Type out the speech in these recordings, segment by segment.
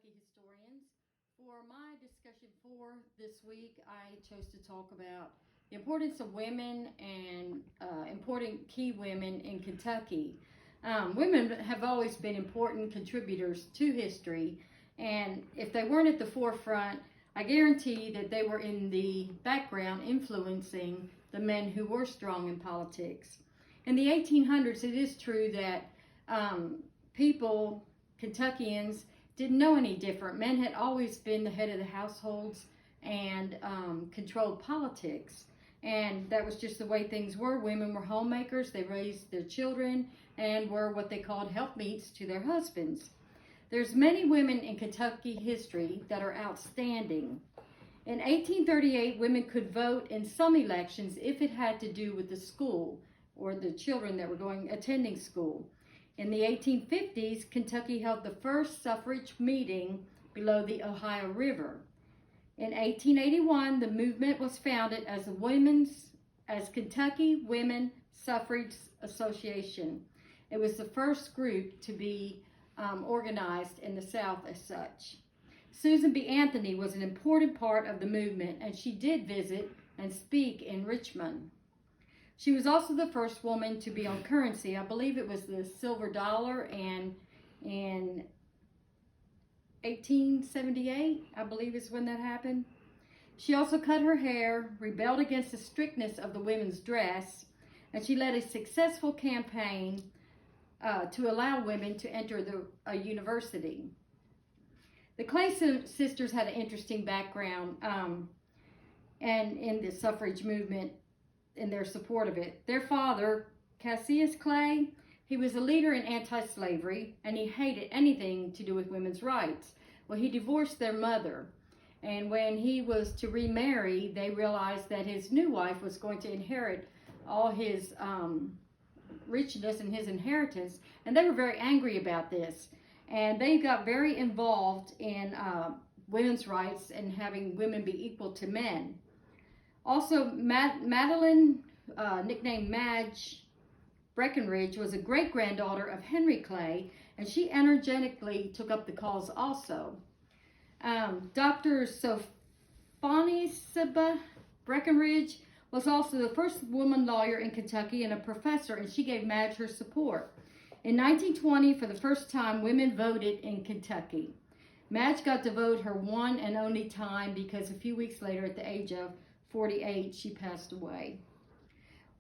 Kentucky historians. For my discussion for this week, I chose to talk about the importance of women and important key women in Kentucky. Women have always been important contributors to history, and if they weren't at the forefront, I guarantee that they were in the background influencing the men who were strong in politics. In the 1800s, it is true that Kentuckians, didn't know any different. Men had always been the head of the households and controlled politics. And that was just the way things were. Women were homemakers. They raised their children and were what they called helpmeets to their husbands. There's many women in Kentucky history that are outstanding. In 1838, women could vote in some elections if it had to do with the school or the children that were attending school. In the 1850s, Kentucky held the first suffrage meeting below the Ohio River. In 1881, the movement was founded as Kentucky Women Suffrage Association. It was the first group to be organized in the South as such. Susan B. Anthony was an important part of the movement, and she did visit and speak in Richmond. She was also the first woman to be on currency. I believe it was the silver dollar, and in 1878, I believe is when that happened. She also cut her hair, rebelled against the strictness of the women's dress, and she led a successful campaign to allow women to enter a university. The Clay sisters had an interesting background and in the suffrage movement, in their support of it. Their father, Cassius Clay, he was a leader in anti-slavery, and he hated anything to do with women's rights. Well, he divorced their mother, and when he was to remarry, they realized that his new wife was going to inherit all his richness and his inheritance, and they were very angry about this. And they got very involved in women's rights and having women be equal to men. Also, Madeline, nicknamed Madge Breckinridge, was a great-granddaughter of Henry Clay, and she energetically took up the cause also. Dr. Sophonisba Breckinridge was also the first woman lawyer in Kentucky and a professor, and she gave Madge her support. In 1920, for the first time, women voted in Kentucky. Madge got to vote her one and only time because a few weeks later, at the age of 48, she passed away.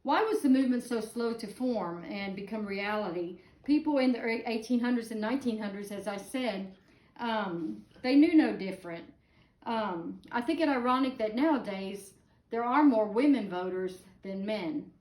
Why was the movement so slow to form and become reality? People in the 1800s and 1900s, as I said, they knew no different. I think it ironic that nowadays there are more women voters than men.